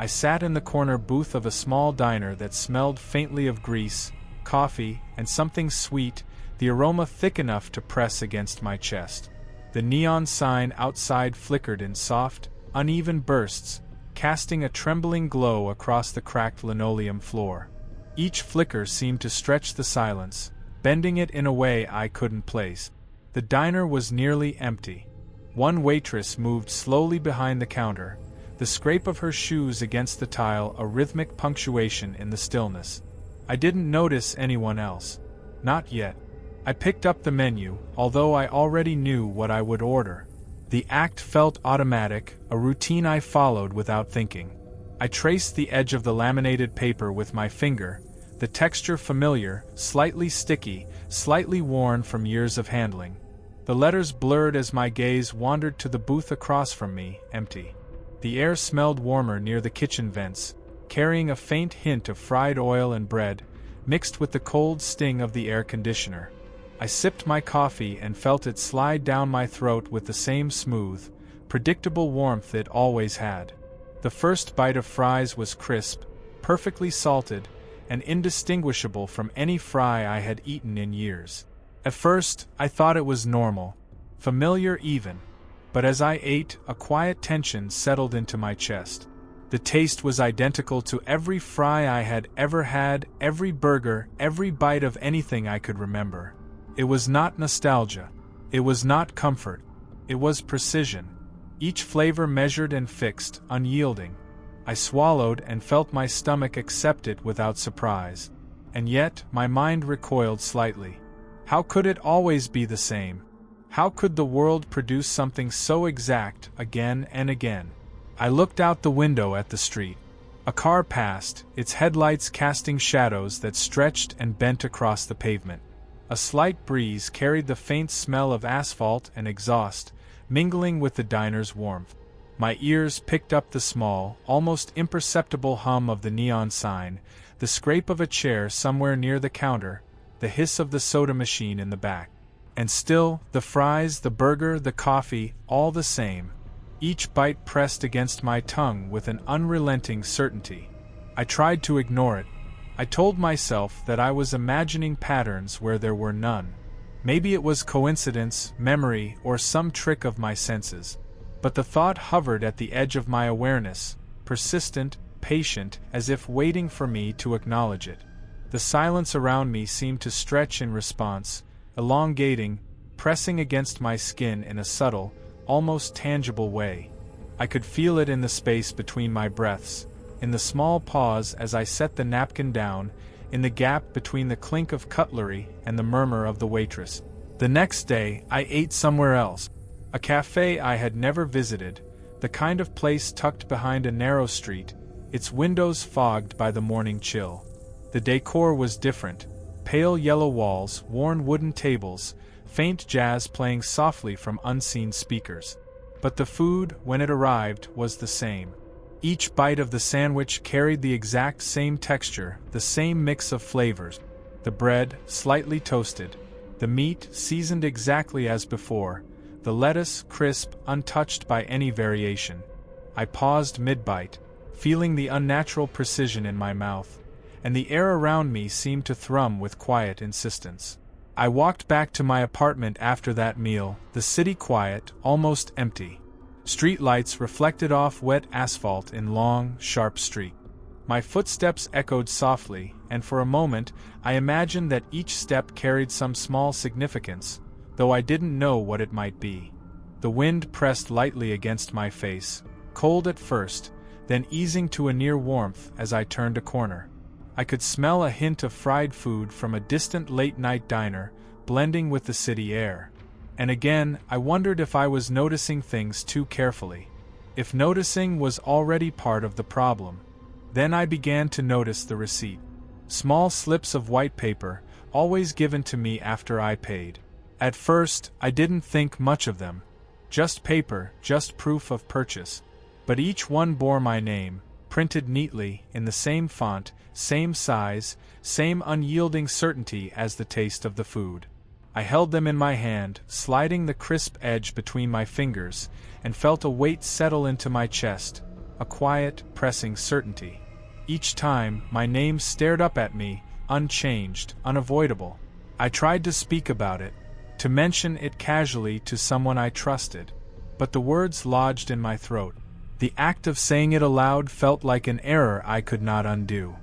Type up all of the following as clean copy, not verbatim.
I sat in the corner booth of a small diner that smelled faintly of grease, coffee, and something sweet, the aroma thick enough to press against my chest. The neon sign outside flickered in soft, uneven bursts, casting a trembling glow across the cracked linoleum floor. Each flicker seemed to stretch the silence, bending it in a way I couldn't place. The diner was nearly empty. One waitress moved slowly behind the counter, the scrape of her shoes against the tile a rhythmic punctuation in the stillness. I didn't notice anyone else. Not yet. I picked up the menu, although I already knew what I would order. The act felt automatic, a routine I followed without thinking. I traced the edge of the laminated paper with my finger, the texture familiar, slightly sticky, slightly worn from years of handling. The letters blurred as my gaze wandered to the booth across from me, empty. The air smelled warmer near the kitchen vents, carrying a faint hint of fried oil and bread, mixed with the cold sting of the air conditioner. I sipped my coffee and felt it slide down my throat with the same smooth, predictable warmth it always had. The first bite of fries was crisp, perfectly salted, and indistinguishable from any fry I had eaten in years. At first, I thought it was normal, familiar even. But as I ate, a quiet tension settled into my chest. The taste was identical to every fry I had ever had, every burger, every bite of anything I could remember. It was not nostalgia. It was not comfort. It was precision. Each flavor measured and fixed, unyielding. I swallowed and felt my stomach accept it without surprise. And yet, my mind recoiled slightly. How could it always be the same? How could the world produce something so exact again and again? I looked out the window at the street. A car passed, its headlights casting shadows that stretched and bent across the pavement. A slight breeze carried the faint smell of asphalt and exhaust, mingling with the diner's warmth. My ears picked up the small, almost imperceptible hum of the neon sign, the scrape of a chair somewhere near the counter, the hiss of the soda machine in the back. And still, the fries, the burger, the coffee, all the same. Each bite pressed against my tongue with an unrelenting certainty. I tried to ignore it. I told myself that I was imagining patterns where there were none. Maybe it was coincidence, memory, or some trick of my senses. But the thought hovered at the edge of my awareness, persistent, patient, as if waiting for me to acknowledge it. The silence around me seemed to stretch in response, elongating, pressing against my skin in a subtle, almost tangible way. I could feel it in the space between my breaths, in the small pause as I set the napkin down, in the gap between the clink of cutlery and the murmur of the waitress. The next day, I ate somewhere else. A cafe I had never visited, the kind of place tucked behind a narrow street, its windows fogged by the morning chill. The decor was different. Pale yellow walls, worn wooden tables, faint jazz playing softly from unseen speakers. But the food, when it arrived, was the same. Each bite of the sandwich carried the exact same texture, the same mix of flavors. The bread, slightly toasted. The meat, seasoned exactly as before. The lettuce, crisp, untouched by any variation. I paused mid-bite, feeling the unnatural precision in my mouth, and the air around me seemed to thrum with quiet insistence. I walked back to my apartment after that meal, the city quiet, almost empty. Streetlights reflected off wet asphalt in long, sharp streaks. My footsteps echoed softly, and for a moment I imagined that each step carried some small significance, though I didn't know what it might be. The wind pressed lightly against my face, cold at first, then easing to a near warmth as I turned a corner. I could smell a hint of fried food from a distant late-night diner, blending with the city air. And again, I wondered if I was noticing things too carefully. If noticing was already part of the problem. Then I began to notice the receipt. Small slips of white paper, always given to me after I paid. At first, I didn't think much of them. Just paper, just proof of purchase. But each one bore my name, printed neatly, in the same font, same size, same unyielding certainty as the taste of the food. I held them in my hand, sliding the crisp edge between my fingers, and felt a weight settle into my chest, a quiet, pressing certainty. Each time, my name stared up at me, unchanged, unavoidable. I tried to speak about it, to mention it casually to someone I trusted, but the words lodged in my throat. The act of saying it aloud felt like an error I could not undo.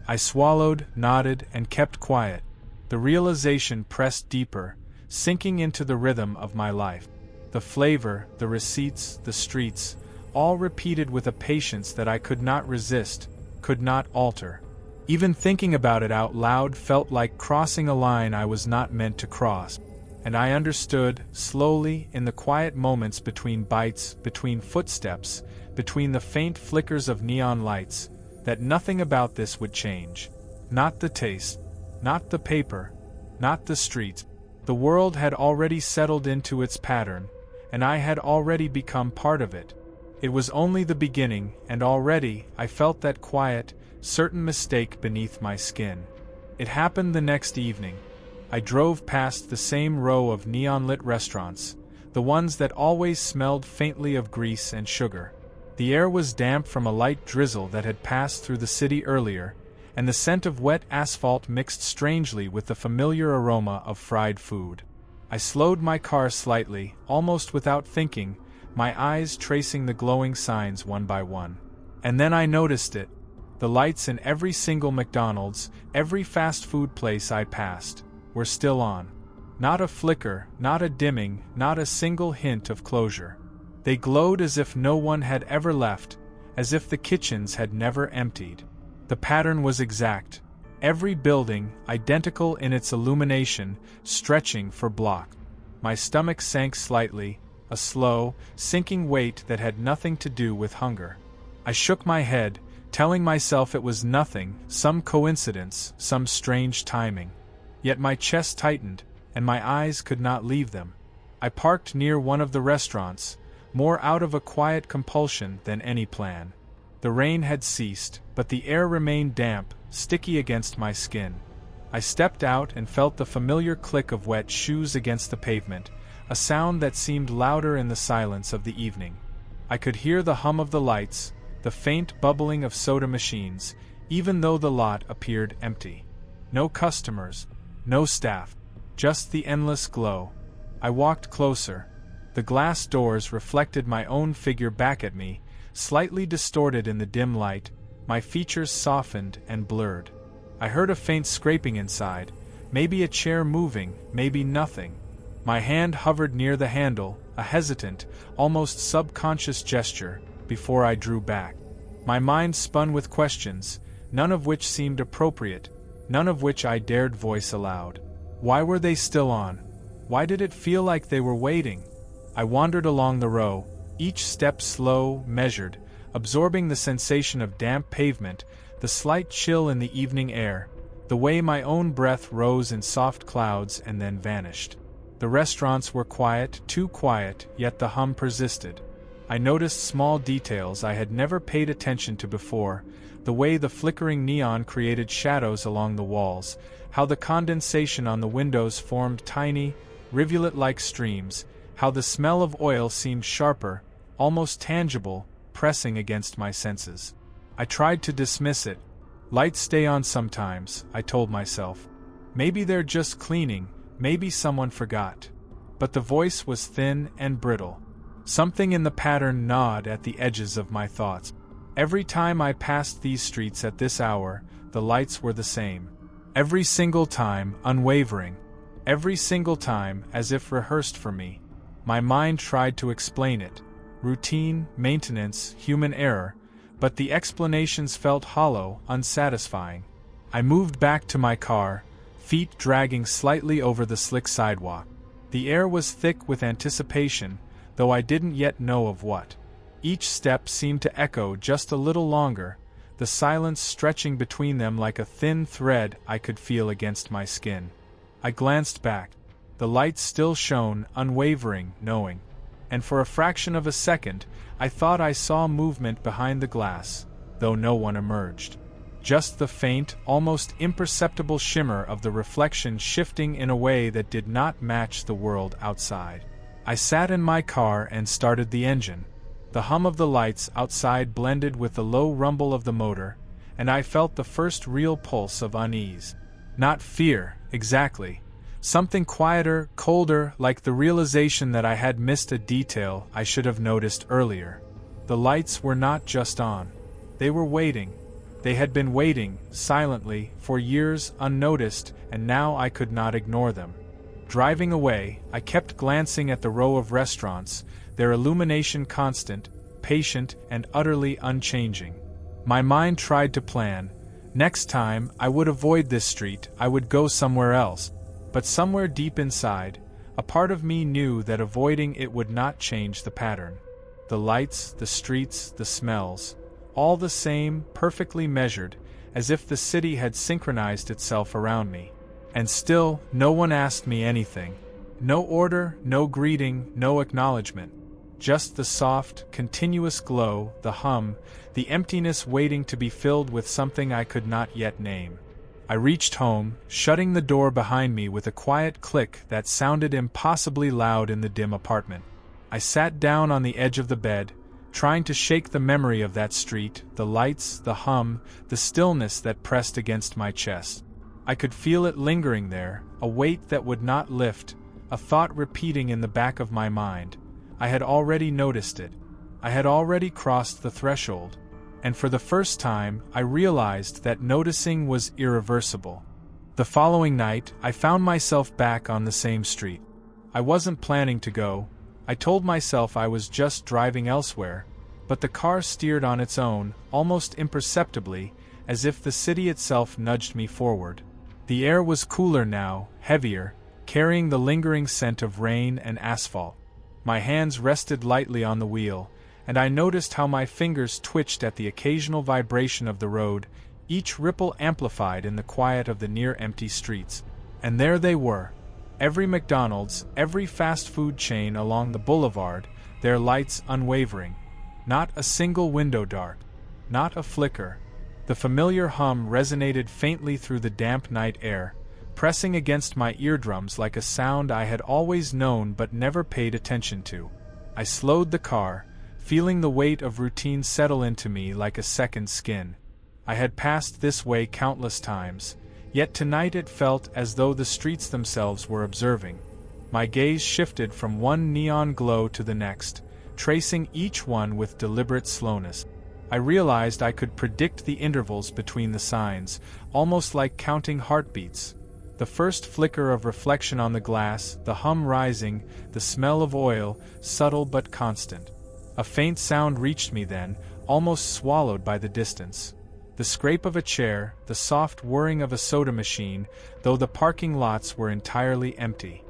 I swallowed, nodded, and kept quiet. The realization pressed deeper, sinking into the rhythm of my life. The flavor, the receipts, the streets, all repeated with a patience that I could not resist, could not alter. Even thinking about it out loud felt like crossing a line I was not meant to cross. And I understood, slowly, in the quiet moments between bites, between footsteps, between the faint flickers of neon lights, that nothing about this would change. Not the taste, not the paper, not the streets. The world had already settled into its pattern, and I had already become part of it. It was only the beginning, and already I felt that quiet, certain mistake beneath my skin. It happened the next evening. I drove past the same row of neon-lit restaurants, the ones that always smelled faintly of grease and sugar. The air was damp from a light drizzle that had passed through the city earlier, and the scent of wet asphalt mixed strangely with the familiar aroma of fried food. I slowed my car slightly, almost without thinking, my eyes tracing the glowing signs one by one. And then I noticed it. The lights in every single McDonald's, every fast food place I passed, were still on. Not a flicker, not a dimming, not a single hint of closure. They glowed as if no one had ever left, as if the kitchens had never emptied. The pattern was exact. Every building, identical in its illumination, stretching for blocks. My stomach sank slightly, a slow, sinking weight that had nothing to do with hunger. I shook my head, telling myself it was nothing, some coincidence, some strange timing. Yet my chest tightened, and my eyes could not leave them. I parked near one of the restaurants, more out of a quiet compulsion than any plan. The rain had ceased, but the air remained damp, sticky against my skin. I stepped out and felt the familiar click of wet shoes against the pavement, a sound that seemed louder in the silence of the evening. I could hear the hum of the lights, the faint bubbling of soda machines, even though the lot appeared empty. No customers, no staff, just the endless glow. I walked closer. The glass doors reflected my own figure back at me, slightly distorted in the dim light, my features softened and blurred. I heard a faint scraping inside, maybe a chair moving, maybe nothing. My hand hovered near the handle, a hesitant, almost subconscious gesture, before I drew back. My mind spun with questions, none of which seemed appropriate, none of which I dared voice aloud. Why were they still on? Why did it feel like they were waiting? I wandered along the row, each step slow, measured, absorbing the sensation of damp pavement, the slight chill in the evening air, the way my own breath rose in soft clouds and then vanished. The restaurants were quiet, too quiet, yet the hum persisted. I noticed small details I had never paid attention to before, the way the flickering neon created shadows along the walls, how the condensation on the windows formed tiny, rivulet-like streams, how the smell of oil seemed sharper, almost tangible, pressing against my senses. I tried to dismiss it. Lights stay on sometimes, I told myself. Maybe they're just cleaning, maybe someone forgot. But the voice was thin and brittle. Something in the pattern gnawed at the edges of my thoughts. Every time I passed these streets at this hour, the lights were the same. Every single time, unwavering. Every single time, as if rehearsed for me. My mind tried to explain it. Routine, maintenance, human error, but the explanations felt hollow, unsatisfying. I moved back to my car, feet dragging slightly over the slick sidewalk. The air was thick with anticipation, though I didn't yet know of what. Each step seemed to echo just a little longer, the silence stretching between them like a thin thread I could feel against my skin. I glanced back. The lights still shone, unwavering, knowing. And for a fraction of a second, I thought I saw movement behind the glass, though no one emerged. Just the faint, almost imperceptible shimmer of the reflection shifting in a way that did not match the world outside. I sat in my car and started the engine. The hum of the lights outside blended with the low rumble of the motor, and I felt the first real pulse of unease. Not fear, exactly. Something quieter, colder, like the realization that I had missed a detail I should have noticed earlier. The lights were not just on. They were waiting. They had been waiting, silently, for years, unnoticed, and now I could not ignore them. Driving away, I kept glancing at the row of restaurants, their illumination constant, patient, and utterly unchanging. My mind tried to plan. Next time, I would avoid this street, I would go somewhere else. But somewhere deep inside, a part of me knew that avoiding it would not change the pattern. The lights, the streets, the smells, all the same, perfectly measured, as if the city had synchronized itself around me. And still, no one asked me anything. No order, no greeting, no acknowledgement. Just the soft, continuous glow, the hum, the emptiness waiting to be filled with something I could not yet name. I reached home, shutting the door behind me with a quiet click that sounded impossibly loud in the dim apartment. I sat down on the edge of the bed, trying to shake the memory of that street, the lights, the hum, the stillness that pressed against my chest. I could feel it lingering there, a weight that would not lift, a thought repeating in the back of my mind. I had already noticed it. I had already crossed the threshold. And for the first time, I realized that noticing was irreversible. The following night, I found myself back on the same street. I wasn't planning to go. I told myself I was just driving elsewhere, but the car steered on its own, almost imperceptibly, as if the city itself nudged me forward. The air was cooler now, heavier, carrying the lingering scent of rain and asphalt. My hands rested lightly on the wheel, and I noticed how my fingers twitched at the occasional vibration of the road, each ripple amplified in the quiet of the near-empty streets. And there they were. Every McDonald's, every fast food chain along the boulevard, their lights unwavering. Not a single window dark. Not a flicker. The familiar hum resonated faintly through the damp night air, pressing against my eardrums like a sound I had always known but never paid attention to. I slowed the car, feeling the weight of routine settle into me like a second skin. I had passed this way countless times, yet tonight it felt as though the streets themselves were observing. My gaze shifted from one neon glow to the next, tracing each one with deliberate slowness. I realized I could predict the intervals between the signs, almost like counting heartbeats. The first flicker of reflection on the glass, the hum rising, the smell of oil, subtle but constant. A faint sound reached me then, almost swallowed by the distance. The scrape of a chair, the soft whirring of a soda machine, though the parking lots were entirely empty.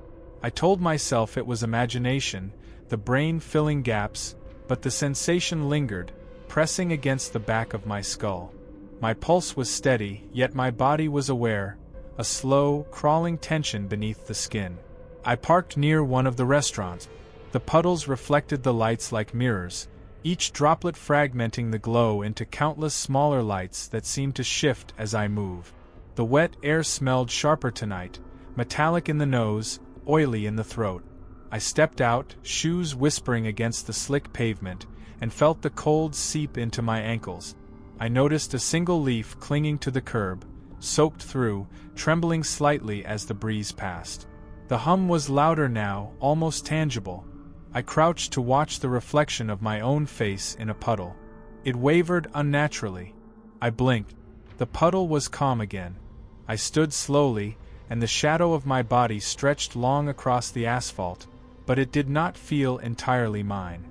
I told myself it was imagination, the brain filling gaps, but the sensation lingered, pressing against the back of my skull. My pulse was steady, yet my body was aware, a slow, crawling tension beneath the skin. I parked near one of the restaurants. The puddles reflected the lights like mirrors, each droplet fragmenting the glow into countless smaller lights that seemed to shift as I moved. The wet air smelled sharper tonight, metallic in the nose, oily in the throat. I stepped out, shoes whispering against the slick pavement, and felt the cold seep into my ankles. I noticed a single leaf clinging to the curb, soaked through, trembling slightly as the breeze passed. The hum was louder now, almost tangible. I crouched to watch the reflection of my own face in a puddle. It wavered unnaturally. I blinked. The puddle was calm again. I stood slowly, and the shadow of my body stretched long across the asphalt, but it did not feel entirely mine.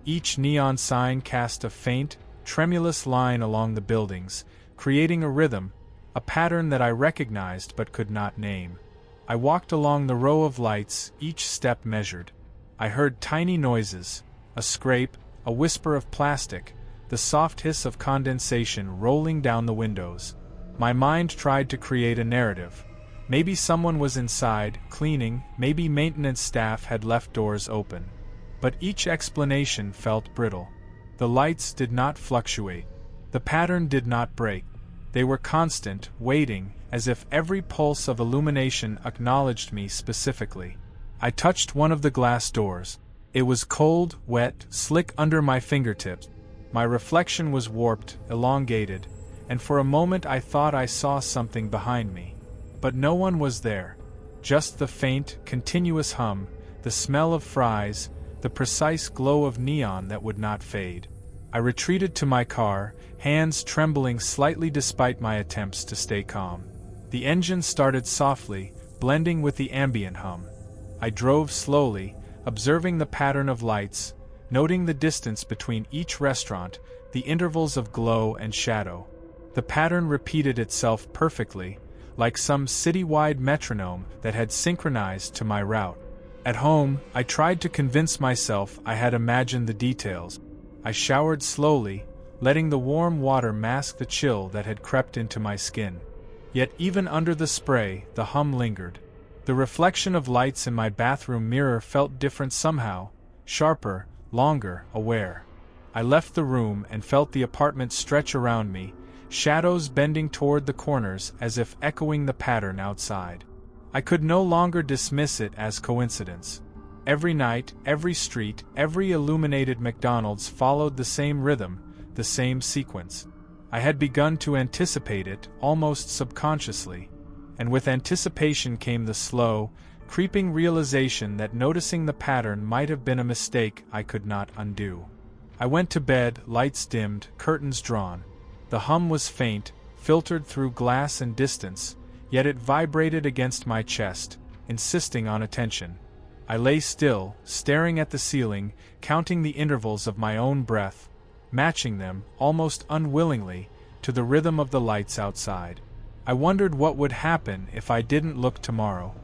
Each neon sign cast a faint, tremulous line along the buildings, creating a rhythm, a pattern that I recognized but could not name. I walked along the row of lights, each step measured. I heard tiny noises, a scrape, a whisper of plastic, the soft hiss of condensation rolling down the windows. My mind tried to create a narrative. Maybe someone was inside, cleaning, maybe maintenance staff had left doors open. But each explanation felt brittle. The lights did not fluctuate. The pattern did not break. They were constant, waiting, as if every pulse of illumination acknowledged me specifically. I touched one of the glass doors. It was cold, wet, slick under my fingertips. My reflection was warped, elongated, and for a moment I thought I saw something behind me. But no one was there. Just the faint, continuous hum, the smell of fries, the precise glow of neon that would not fade. I retreated to my car, hands trembling slightly despite my attempts to stay calm. The engine started softly, blending with the ambient hum. I drove slowly, observing the pattern of lights, noting the distance between each restaurant, the intervals of glow and shadow. The pattern repeated itself perfectly, like some citywide metronome that had synchronized to my route. At home, I tried to convince myself I had imagined the details. I showered slowly, letting the warm water mask the chill that had crept into my skin. Yet even under the spray, the hum lingered. The reflection of lights in my bathroom mirror felt different somehow, sharper, longer, aware. I left the room and felt the apartment stretch around me, shadows bending toward the corners as if echoing the pattern outside. I could no longer dismiss it as coincidence. Every night, every street, every illuminated McDonald's followed the same rhythm, the same sequence. I had begun to anticipate it, almost subconsciously. And with anticipation came the slow, creeping realization that noticing the pattern might have been a mistake I could not undo. I went to bed, lights dimmed, curtains drawn. The hum was faint, filtered through glass and distance, yet it vibrated against my chest, insisting on attention. I lay still, staring at the ceiling, counting the intervals of my own breath, matching them, almost unwillingly, to the rhythm of the lights outside. I wondered what would happen if I didn't look tomorrow.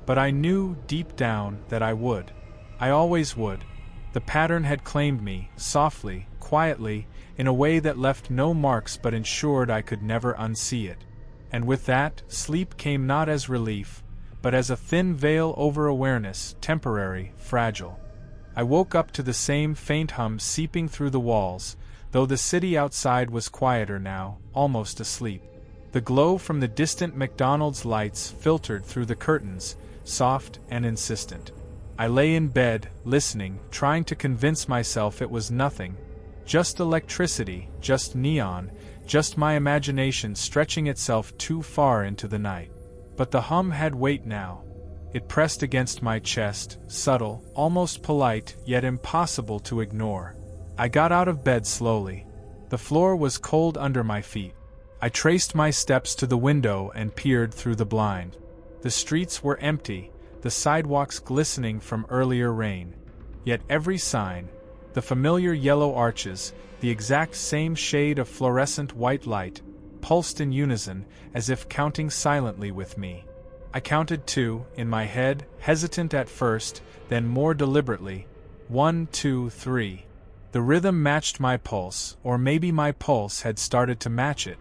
But I knew, deep down, that I would. I always would. The pattern had claimed me, softly, quietly, in a way that left no marks but ensured I could never unsee it. And with that, sleep came not as relief, but as a thin veil over awareness, temporary, fragile. I woke up to the same faint hum seeping through the walls, though the city outside was quieter now, almost asleep. The glow from the distant McDonald's lights filtered through the curtains, soft and insistent. I lay in bed, listening, trying to convince myself it was nothing. Just electricity, just neon, just my imagination stretching itself too far into the night. But the hum had weight now. It pressed against my chest, subtle, almost polite, yet impossible to ignore. I got out of bed slowly. The floor was cold under my feet. I traced my steps to the window and peered through the blind. The streets were empty, the sidewalks glistening from earlier rain. Yet every sign, the familiar yellow arches, the exact same shade of fluorescent white light, pulsed in unison, as if counting silently with me. I counted 2, in my head, hesitant at first, then more deliberately. 1, 2, 3. The rhythm matched my pulse, or maybe my pulse had started to match it.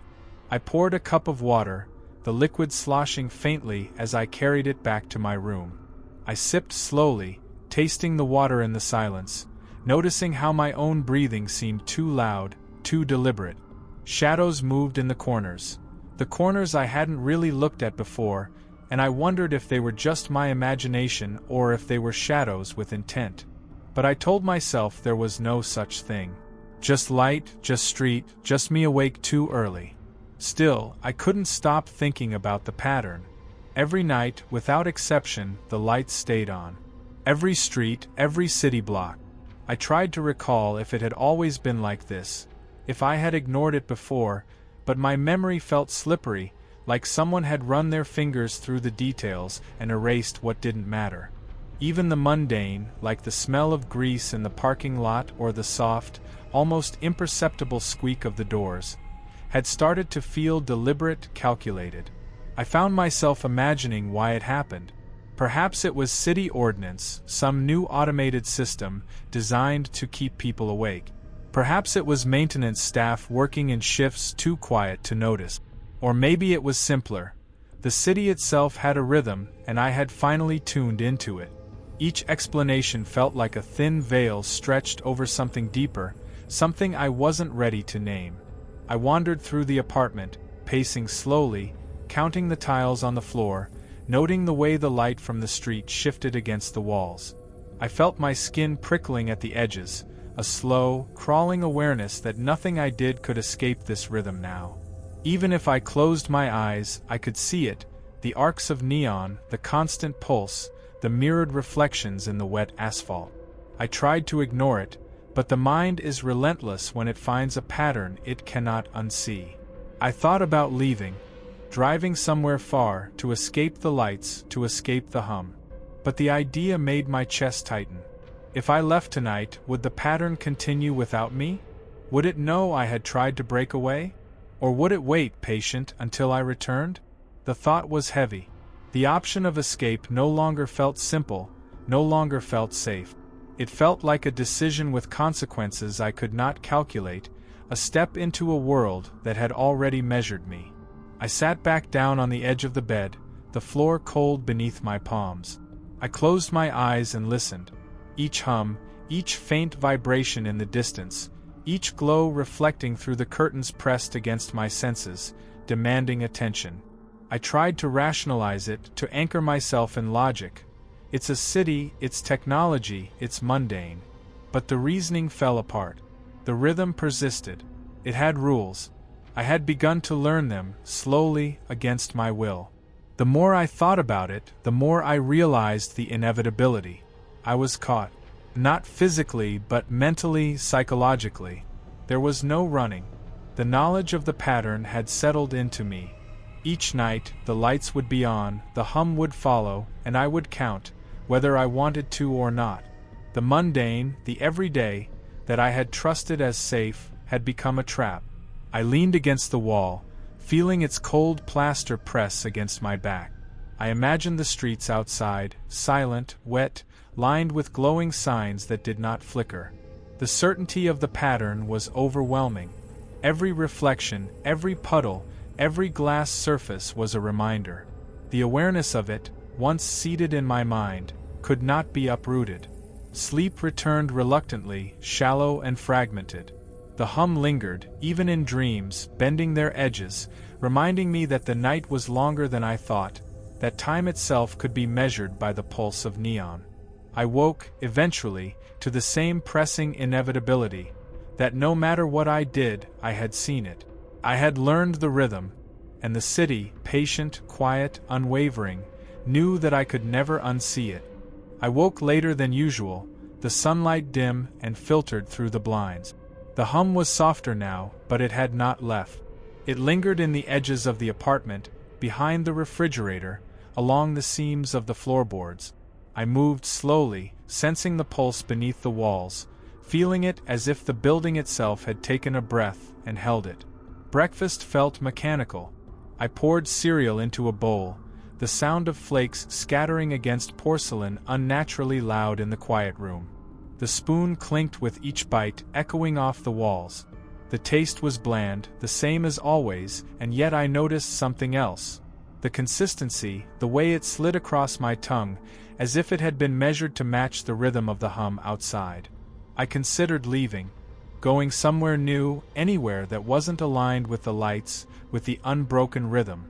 I poured a cup of water, the liquid sloshing faintly as I carried it back to my room. I sipped slowly, tasting the water in the silence, noticing how my own breathing seemed too loud, too deliberate. Shadows moved in the corners I hadn't really looked at before, and I wondered if they were just my imagination or if they were shadows with intent. But I told myself there was no such thing. Just light, just street, just me awake too early. Still, I couldn't stop thinking about the pattern. Every night, without exception, the lights stayed on. Every street, every city block. I tried to recall if it had always been like this, if I had ignored it before, but my memory felt slippery, like someone had run their fingers through the details and erased what didn't matter. Even the mundane, like the smell of grease in the parking lot or the soft, almost imperceptible squeak of the doors, had started to feel deliberate, calculated. I found myself imagining why it happened. Perhaps it was city ordinance, some new automated system designed to keep people awake. Perhaps it was maintenance staff working in shifts too quiet to notice. Or maybe it was simpler. The city itself had a rhythm, and I had finally tuned into it. Each explanation felt like a thin veil stretched over something deeper, something I wasn't ready to name. I wandered through the apartment, pacing slowly, counting the tiles on the floor, noting the way the light from the street shifted against the walls. I felt my skin prickling at the edges, a slow, crawling awareness that nothing I did could escape this rhythm now. Even if I closed my eyes, I could see it, the arcs of neon, the constant pulse, the mirrored reflections in the wet asphalt. I tried to ignore it, but the mind is relentless when it finds a pattern it cannot unsee. I thought about leaving, driving somewhere far, to escape the lights, to escape the hum. But the idea made my chest tighten. If I left tonight, would the pattern continue without me? Would it know I had tried to break away? Or would it wait, patient, until I returned? The thought was heavy. The option of escape no longer felt simple, no longer felt safe. It felt like a decision with consequences I could not calculate, a step into a world that had already measured me. I sat back down on the edge of the bed, the floor cold beneath my palms. I closed my eyes and listened. Each hum, each faint vibration in the distance, each glow reflecting through the curtains pressed against my senses, demanding attention. I tried to rationalize it, to anchor myself in logic. It's a city, it's technology, it's mundane. But the reasoning fell apart. The rhythm persisted. It had rules. I had begun to learn them, slowly, against my will. The more I thought about it, the more I realized the inevitability. I was caught. Not physically, but mentally, psychologically. There was no running. The knowledge of the pattern had settled into me. Each night, the lights would be on, the hum would follow, and I would count, whether I wanted to or not. The mundane, the everyday, that I had trusted as safe, had become a trap. I leaned against the wall, feeling its cold plaster press against my back. I imagined the streets outside, silent, wet, lined with glowing signs that did not flicker. The certainty of the pattern was overwhelming. Every reflection, every puddle, every glass surface was a reminder. The awareness of it, once seated in my mind, could not be uprooted. Sleep returned reluctantly, shallow and fragmented. The hum lingered, even in dreams, bending their edges, reminding me that the night was longer than I thought, that time itself could be measured by the pulse of neon. I woke, eventually, to the same pressing inevitability, that no matter what I did, I had seen it. I had learned the rhythm, and the city, patient, quiet, unwavering, knew that I could never unsee it. I woke later than usual, the sunlight dim and filtered through the blinds. The hum was softer now, but it had not left. It lingered in the edges of the apartment, behind the refrigerator, along the seams of the floorboards. I moved slowly, sensing the pulse beneath the walls, feeling it as if the building itself had taken a breath and held it. Breakfast felt mechanical. I poured cereal into a bowl, the sound of flakes scattering against porcelain unnaturally loud in the quiet room. The spoon clinked with each bite, echoing off the walls. The taste was bland, the same as always, and yet I noticed something else. The consistency, the way it slid across my tongue, as if it had been measured to match the rhythm of the hum outside. I considered leaving, going somewhere new, anywhere that wasn't aligned with the lights, with the unbroken rhythm.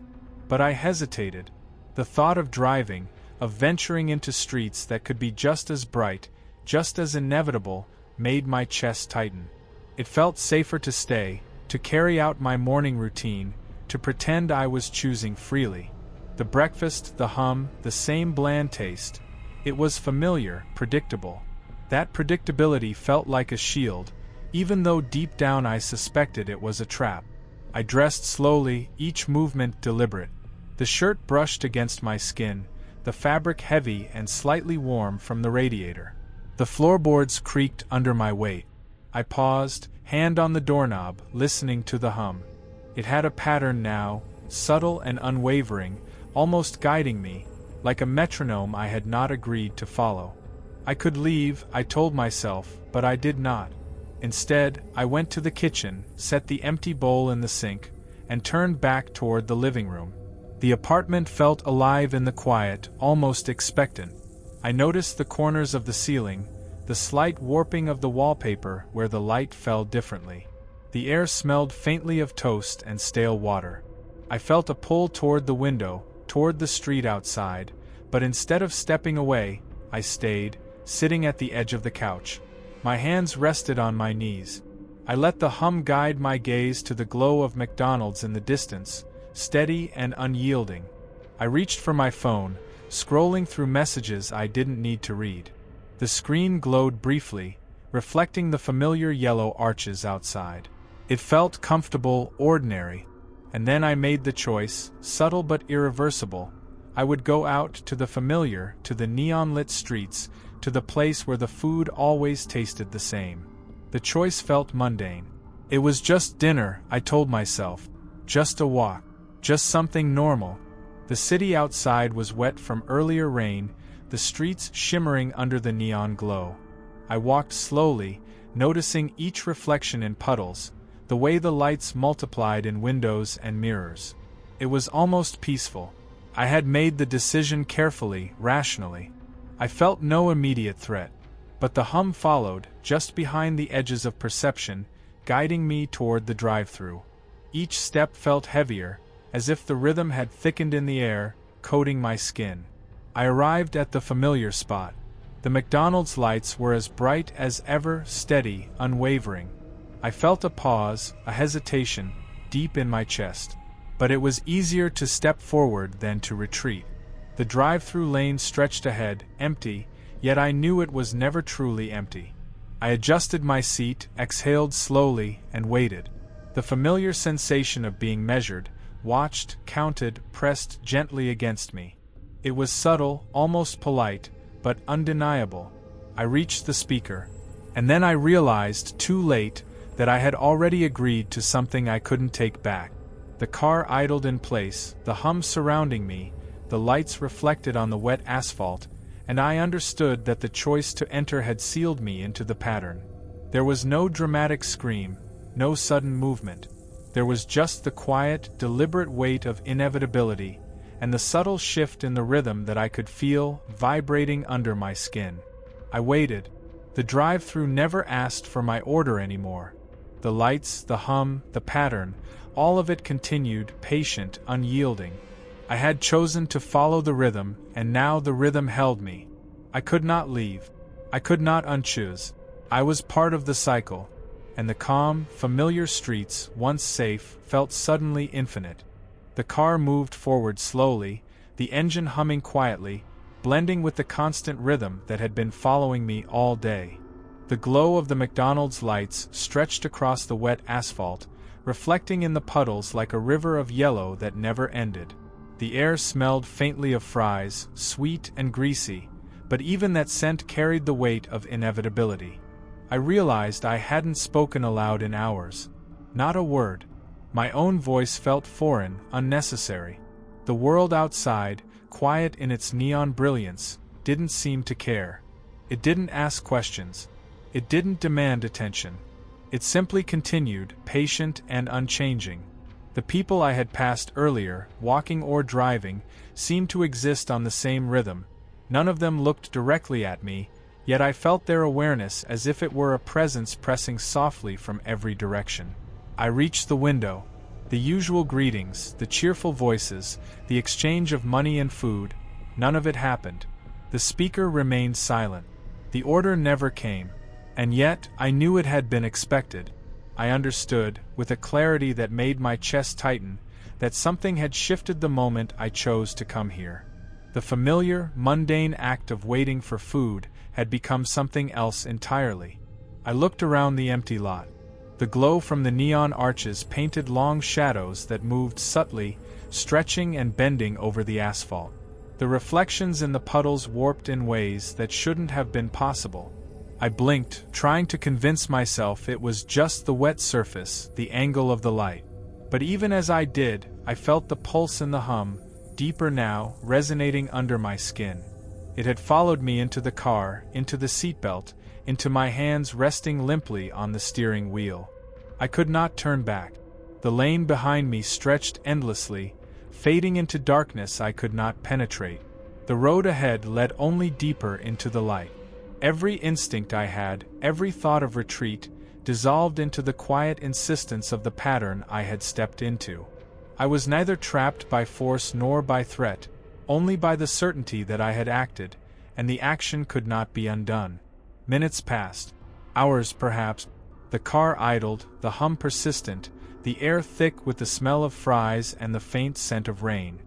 But I hesitated. The thought of driving, of venturing into streets that could be just as bright, just as inevitable, made my chest tighten. It felt safer to stay, to carry out my morning routine, to pretend I was choosing freely. The breakfast, the hum, the same bland taste. It was familiar, predictable. That predictability felt like a shield, even though deep down I suspected it was a trap. I dressed slowly, each movement deliberate. The shirt brushed against my skin, the fabric heavy and slightly warm from the radiator. The floorboards creaked under my weight. I paused, hand on the doorknob, listening to the hum. It had a pattern now, subtle and unwavering, almost guiding me, like a metronome I had not agreed to follow. I could leave, I told myself, but I did not. Instead, I went to the kitchen, set the empty bowl in the sink, and turned back toward the living room. The apartment felt alive in the quiet, almost expectant. I noticed the corners of the ceiling, the slight warping of the wallpaper where the light fell differently. The air smelled faintly of toast and stale water. I felt a pull toward the window, toward the street outside, but instead of stepping away, I stayed, sitting at the edge of the couch. My hands rested on my knees. I let the hum guide my gaze to the glow of McDonald's in the distance, steady and unyielding. I reached for my phone, scrolling through messages I didn't need to read. The screen glowed briefly, reflecting the familiar yellow arches outside. It felt comfortable, ordinary. And then I made the choice, subtle but irreversible. I would go out to the familiar, to the neon-lit streets, to the place where the food always tasted the same. The choice felt mundane. It was just dinner, I told myself. Just a walk. Just something normal. The city outside was wet from earlier rain, the streets shimmering under the neon glow. I walked slowly, noticing each reflection in puddles, the way the lights multiplied in windows and mirrors. It was almost peaceful. I had made the decision carefully, rationally. I felt no immediate threat. But the hum followed, just behind the edges of perception, guiding me toward the drive-thru. Each step felt heavier, as if the rhythm had thickened in the air, coating my skin. I arrived at the familiar spot. The McDonald's lights were as bright as ever, steady, unwavering. I felt a pause, a hesitation, deep in my chest. But it was easier to step forward than to retreat. The drive-thru lane stretched ahead, empty, yet I knew it was never truly empty. I adjusted my seat, exhaled slowly, and waited. The familiar sensation of being measured, watched, counted, pressed gently against me. It was subtle, almost polite, but undeniable. I reached the speaker. And then I realized, too late, that I had already agreed to something I couldn't take back. The car idled in place, the hum surrounding me, the lights reflected on the wet asphalt, and I understood that the choice to enter had sealed me into the pattern. There was no dramatic scream, no sudden movement. There was just the quiet, deliberate weight of inevitability, and the subtle shift in the rhythm that I could feel vibrating under my skin. I waited. The drive-thru never asked for my order anymore. The lights, the hum, the pattern, all of it continued, patient, unyielding. I had chosen to follow the rhythm, and now the rhythm held me. I could not leave. I could not unchoose. I was part of the cycle, and the calm, familiar streets, once safe, felt suddenly infinite. The car moved forward slowly, the engine humming quietly, blending with the constant rhythm that had been following me all day. The glow of the McDonald's lights stretched across the wet asphalt, reflecting in the puddles like a river of yellow that never ended. The air smelled faintly of fries, sweet and greasy, but even that scent carried the weight of inevitability. I realized I hadn't spoken aloud in hours. Not a word. My own voice felt foreign, unnecessary. The world outside, quiet in its neon brilliance, didn't seem to care. It didn't ask questions. It didn't demand attention. It simply continued, patient and unchanging. The people I had passed earlier, walking or driving, seemed to exist on the same rhythm. None of them looked directly at me, yet I felt their awareness as if it were a presence pressing softly from every direction. I reached the window. The usual greetings, the cheerful voices, the exchange of money and food, none of it happened. The speaker remained silent. The order never came. And yet, I knew it had been expected. I understood, with a clarity that made my chest tighten, that something had shifted the moment I chose to come here. The familiar, mundane act of waiting for food had become something else entirely. I looked around the empty lot. The glow from the neon arches painted long shadows that moved subtly, stretching and bending over the asphalt. The reflections in the puddles warped in ways that shouldn't have been possible. I blinked, trying to convince myself it was just the wet surface, the angle of the light. But even as I did, I felt the pulse in the hum, deeper now, resonating under my skin. It had followed me into the car, into the seatbelt, into my hands resting limply on the steering wheel. I could not turn back. The lane behind me stretched endlessly, fading into darkness I could not penetrate. The road ahead led only deeper into the light. Every instinct I had, every thought of retreat, dissolved into the quiet insistence of the pattern I had stepped into. I was neither trapped by force nor by threat, only by the certainty that I had acted, and the action could not be undone. Minutes passed. Hours, perhaps. The car idled, the hum persistent, the air thick with the smell of fries and the faint scent of rain.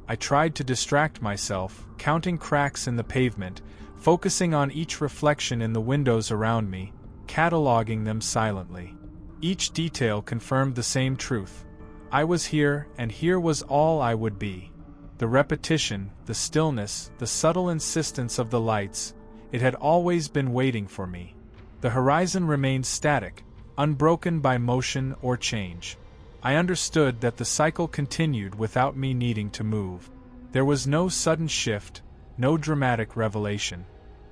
I tried to distract myself, counting cracks in the pavement, focusing on each reflection in the windows around me, cataloging them silently. Each detail confirmed the same truth. I was here, and here was all I would be. The repetition, the stillness, the subtle insistence of the lights, it had always been waiting for me. The horizon remained static, unbroken by motion or change. I understood that the cycle continued without me needing to move. There was no sudden shift, no dramatic revelation.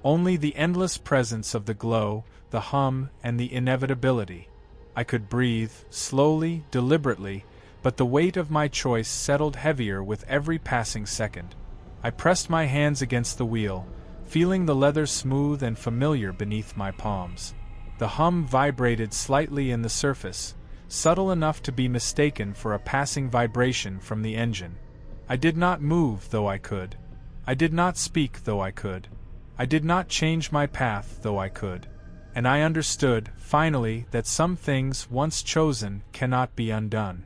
Only the endless presence of the glow, the hum, and the inevitability. I could breathe, slowly, deliberately, but the weight of my choice settled heavier with every passing second. I pressed my hands against the wheel, feeling the leather smooth and familiar beneath my palms. The hum vibrated slightly in the surface, subtle enough to be mistaken for a passing vibration from the engine. I did not move, though I could. I did not speak, though I could. I did not change my path, though I could. And I understood, finally, that some things, once chosen, cannot be undone.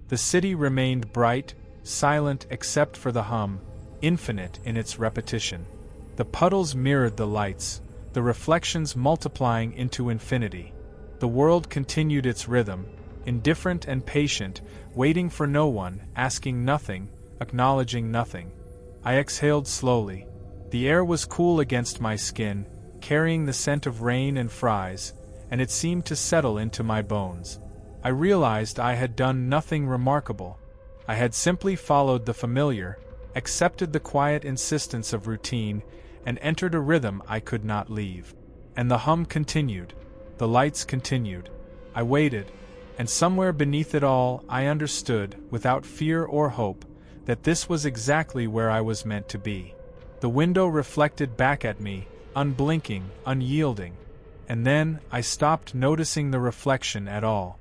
The city remained bright, silent except for the hum, infinite in its repetition. The puddles mirrored the lights, the reflections multiplying into infinity. The world continued its rhythm, indifferent and patient, waiting for no one, asking nothing, acknowledging nothing. I exhaled slowly. The air was cool against my skin, carrying the scent of rain and fries, and it seemed to settle into my bones. I realized I had done nothing remarkable. I had simply followed the familiar, accepted the quiet insistence of routine, and entered a rhythm I could not leave. And the hum continued. The lights continued. I waited, and somewhere beneath it all I understood, without fear or hope, that this was exactly where I was meant to be. The window reflected back at me, unblinking, unyielding. And then I stopped noticing the reflection at all.